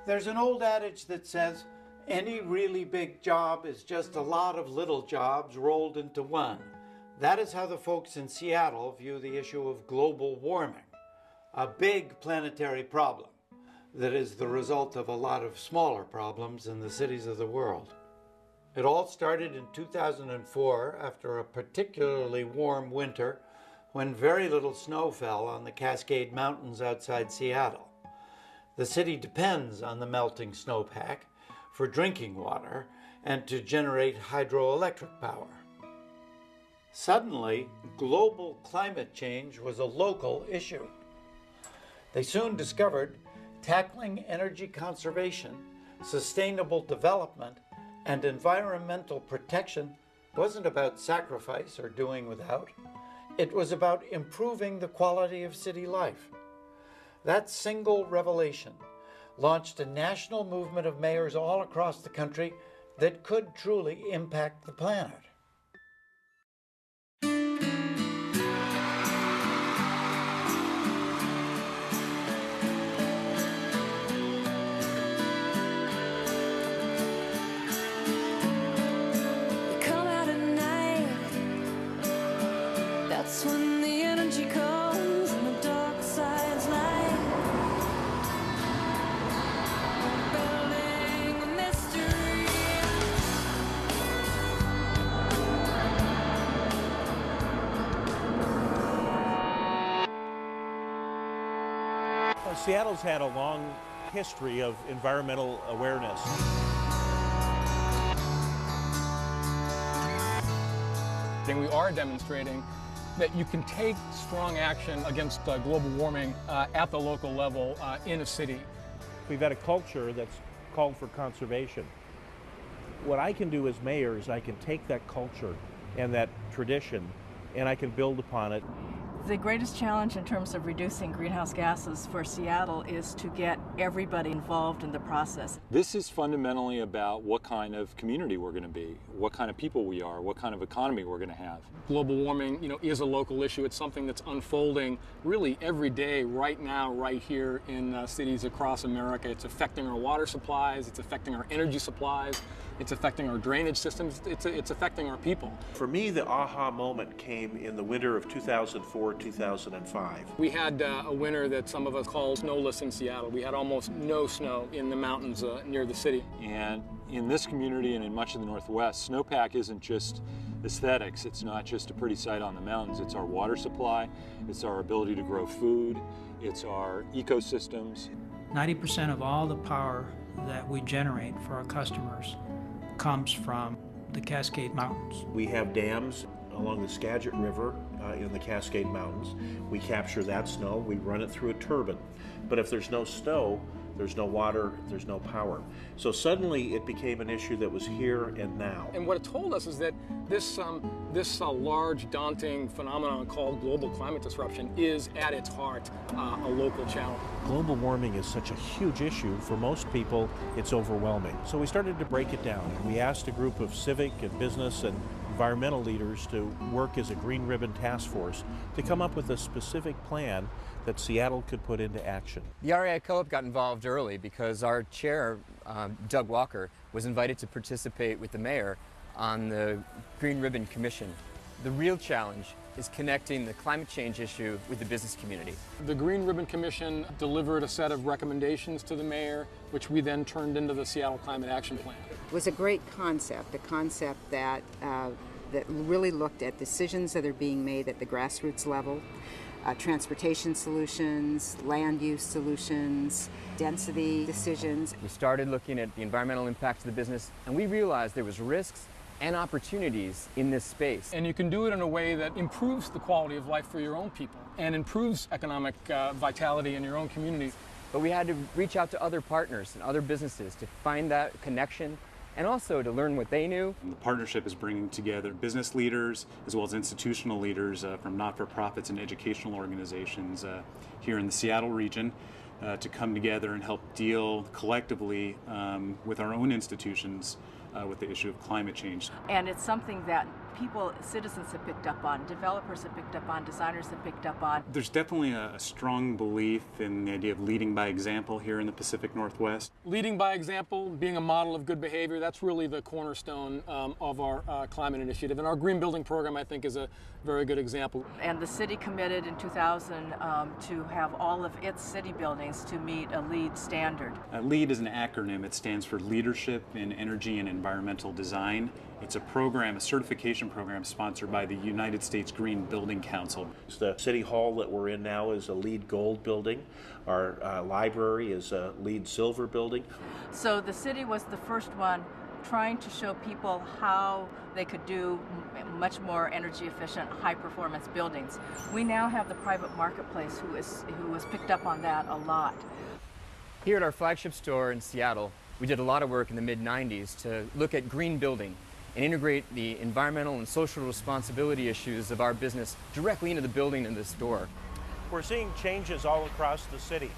There's an old adage that says, any really big job is just a lot of little jobs rolled into one. That is how the folks in Seattle view the issue of global warming, a big planetary problem that is the result of a lot of smaller problems in the cities of the world. It all started in 2004 after a particularly warm winter when very little snow fell on the Cascade Mountains outside Seattle. The city depends on the melting snowpack for drinking water and to generate hydroelectric power. Suddenly, global climate change was a local issue. They soon discovered tackling energy conservation, sustainable development, and environmental protection wasn't about sacrifice or doing without. It was about improving the quality of city life. That single revelation launched a national movement of mayors all across the country that could truly impact the planet. That's when the energy comes and the dark side's light. Building a mystery. Seattle's had a long history of environmental awareness. And we are demonstrating that you can take strong action against global warming at the local level in a city. We've had a culture that's called for conservation. What I can do as mayor is I can take that culture and that tradition and I can build upon it. The greatest challenge in terms of reducing greenhouse gases for Seattle is to get everybody involved in the process. This is fundamentally about what kind of community we're going to be, what kind of people we are, what kind of economy we're going to have. Global warming, is a local issue. It's something that's unfolding really every day, right now, right here in cities across America. It's affecting our water supplies, it's affecting our energy supplies, it's affecting our drainage systems, it's affecting our people. For me, the aha moment came in the winter of 2004-2005. We had a winter that some of us call snowless in Seattle. We had almost no snow in the mountains near the city. And in this community and in much of the Northwest, snowpack isn't just aesthetics. It's not just a pretty sight on the mountains. It's our water supply, it's our ability to grow food, it's our ecosystems. 90% of all the power that we generate for our customers comes from the Cascade Mountains. We have dams along the Skagit River in the Cascade Mountains. We capture that snow, we run it through a turbine. But if there's no snow, there's no water, there's no power. So suddenly it became an issue that was here and now. And what it told us is that this large, daunting phenomenon called global climate disruption is at its heart a local challenge. Global warming is such a huge issue. For most people, it's overwhelming. So we started to break it down. We asked a group of civic and business and environmental leaders to work as a green ribbon task force to come up with a specific plan that Seattle could put into action. The REI Co-op got involved early because our chair, Doug Walker, was invited to participate with the mayor on the Green Ribbon Commission. The real challenge is connecting the climate change issue with the business community. The Green Ribbon Commission delivered a set of recommendations to the mayor, which we then turned into the Seattle Climate Action Plan. It was a great concept, a concept that really looked at decisions that are being made at the grassroots level, transportation solutions, land use solutions, density decisions. We started looking at the environmental impact of the business, and we realized there was risks and opportunities in this space. And you can do it in a way that improves the quality of life for your own people and improves economic vitality in your own communities. But we had to reach out to other partners and other businesses to find that connection and also to learn what they knew. The partnership is bringing together business leaders as well as institutional leaders from not-for-profits and educational organizations here in the Seattle region to come together and help deal collectively with our own institutions with the issue of climate change. And it's something that people, citizens have picked up on, developers have picked up on, designers have picked up on. There's definitely a strong belief in the idea of leading by example here in the Pacific Northwest. Leading by example, being a model of good behavior, that's really the cornerstone of our climate initiative. And our green building program, I think, is a very good example. And the city committed in 2000 to have all of its city buildings to meet a LEED standard. LEED is an acronym. It stands for Leadership in Energy and Environmental Design. It's a program, a certification program sponsored by the United States Green Building Council. The City Hall that we're in now is a LEED Gold building. Our library is a LEED Silver building. So the city was the first one trying to show people how they could do much more energy efficient, high performance buildings. We now have the private marketplace who has picked up on that a lot. Here at our flagship store in Seattle, we did a lot of work in the mid-90s to look at green building and integrate the environmental and social responsibility issues of our business directly into the building in the store. We're seeing changes all across the city.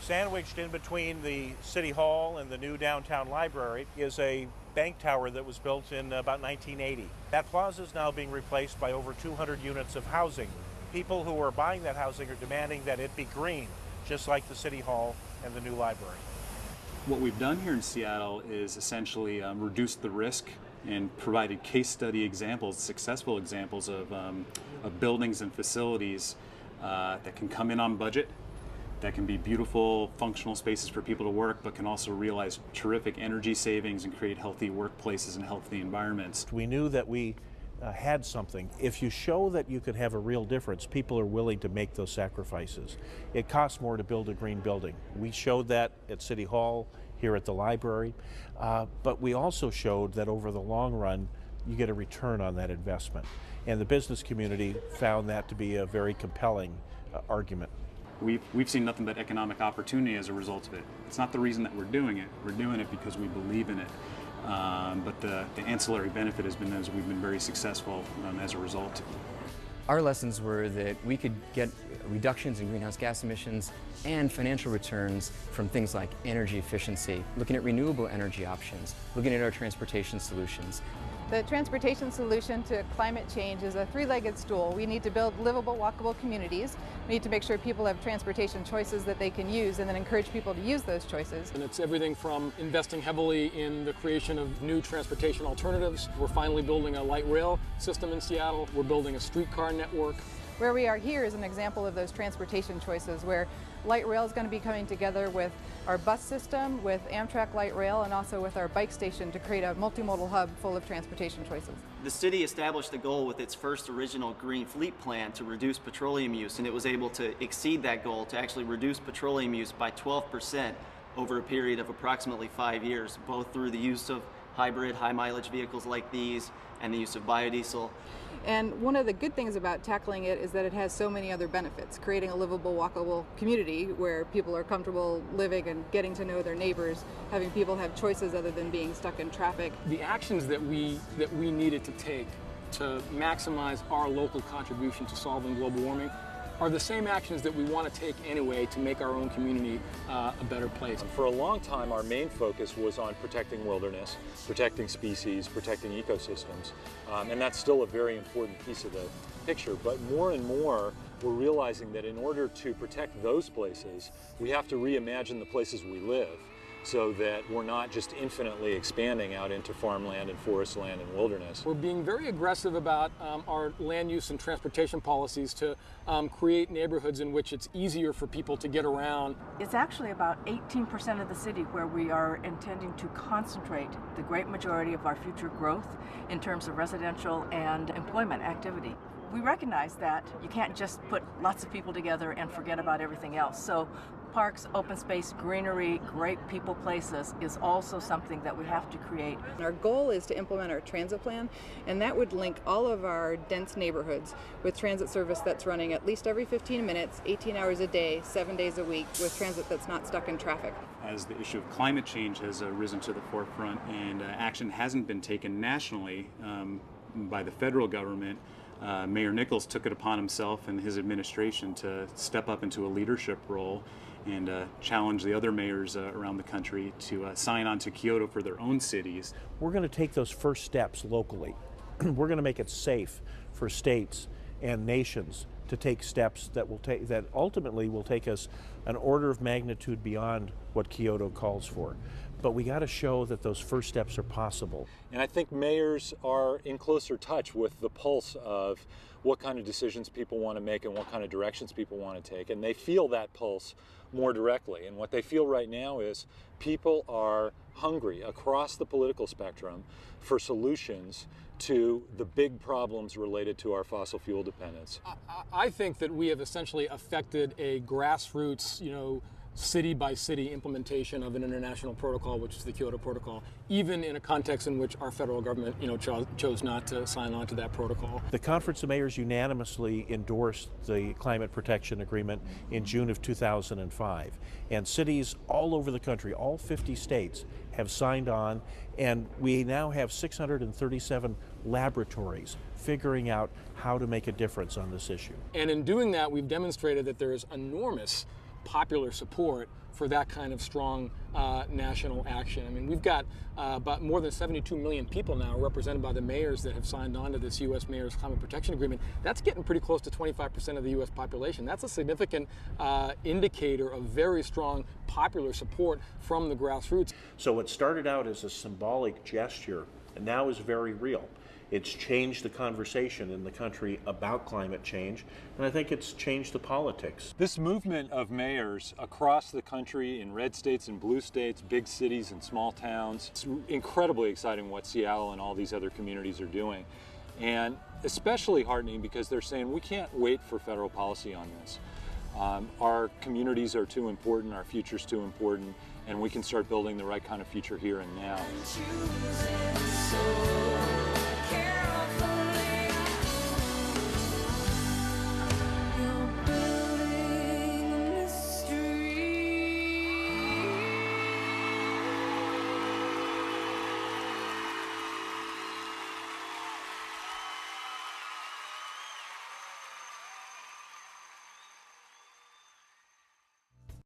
Sandwiched in between the City Hall and the new downtown library is a bank tower that was built in about 1980. That plaza is now being replaced by over 200 units of housing. People who are buying that housing are demanding that it be green, just like the City Hall and the new library. What we've done here in Seattle is essentially reduce the risk and provided case study examples, successful examples of buildings and facilities that can come in on budget, that can be beautiful, functional spaces for people to work, but can also realize terrific energy savings and create healthy workplaces and healthy environments. We knew that we had something. If you show that you could have a real difference, people are willing to make those sacrifices. It costs more to build a green building. We showed that at City Hall, here at the library, but we also showed that over the long run, you get a return on that investment. And the business community found that to be a very compelling argument. We've seen nothing but economic opportunity as a result of it. It's not the reason that we're doing it. We're doing it because we believe in it. But the ancillary benefit has been as we've been very successful as a result. Our lessons were that we could get reductions in greenhouse gas emissions and financial returns from things like energy efficiency, looking at renewable energy options, looking at our transportation solutions. The transportation solution to climate change is a three-legged stool. We need to build livable, walkable communities. We need to make sure people have transportation choices that they can use and then encourage people to use those choices. And it's everything from investing heavily in the creation of new transportation alternatives. We're finally building a light rail system in Seattle. We're building a streetcar network. Where we are here is an example of those transportation choices where light rail is going to be coming together with our bus system, with Amtrak light rail, and also with our bike station to create a multimodal hub full of transportation choices. The city established the goal with its first original green fleet plan to reduce petroleum use, and it was able to exceed that goal to actually reduce petroleum use by 12% over a period of approximately 5 years, both through the use of hybrid high mileage vehicles like these and the use of biodiesel. And one of the good things about tackling it is that it has so many other benefits, creating a livable, walkable community where people are comfortable living and getting to know their neighbors, having people have choices other than being stuck in traffic. The actions that we needed to take to maximize our local contribution to solving global warming are the same actions that we want to take anyway to make our own community a better place. For a long time, our main focus was on protecting wilderness, protecting species, protecting ecosystems, and that's still a very important piece of the picture. But more and more, we're realizing that in order to protect those places, we have to reimagine the places we live, so that we're not just infinitely expanding out into farmland and forest land and wilderness. We're being very aggressive about our land use and transportation policies to create neighborhoods in which it's easier for people to get around. It's actually about 18% of the city where we are intending to concentrate the great majority of our future growth in terms of residential and employment activity. We recognize that you can't just put lots of people together and forget about everything else. So parks, open space, greenery, great people places is also something that we have to create. Our goal is to implement our transit plan, and that would link all of our dense neighborhoods with transit service that's running at least every 15 minutes, 18 hours a day, 7 days a week, with transit that's not stuck in traffic. As the issue of climate change has risen to the forefront and action hasn't been taken nationally by the federal government, Mayor Nichols took it upon himself and his administration to step up into a leadership role and challenge the other mayors around the country to sign on to Kyoto for their own cities. We're going to take those first steps locally we're going to make it safe for states and nations to take steps that ultimately will take us an order of magnitude beyond what Kyoto calls for. But we got to show that those first steps are possible. And I think mayors are in closer touch with the pulse of what kind of decisions people want to make and what kind of directions people want to take. And they feel that pulse more directly. And what they feel right now is people are hungry across the political spectrum for solutions to the big problems related to our fossil fuel dependence. I think that we have essentially affected a grassroots, city by city implementation of an international protocol, which is the Kyoto Protocol, even in a context in which our federal government, chose not to sign on to that protocol. The Conference of Mayors unanimously endorsed the Climate Protection Agreement in June of 2005. And cities all over the country, all 50 states, have signed on, and we now have 637 laboratories figuring out how to make a difference on this issue. And in doing that, we've demonstrated that there is enormous popular support for that kind of strong national action. I mean, we've got about more than 72 million people now represented by the mayors that have signed on to this U.S. Mayor's Climate Protection Agreement. That's getting pretty close to 25% of the U.S. population. That's a significant indicator of very strong popular support from the grassroots. So what started out as a symbolic gesture and now is very real. It's changed the conversation in the country about climate change, and I think it's changed the politics. This movement of mayors across the country in red states and blue states, big cities and small towns, it's incredibly exciting what Seattle and all these other communities are doing. And especially heartening because they're saying we can't wait for federal policy on this. Our communities are too important, our future's too important, and we can start building the right kind of future here and now.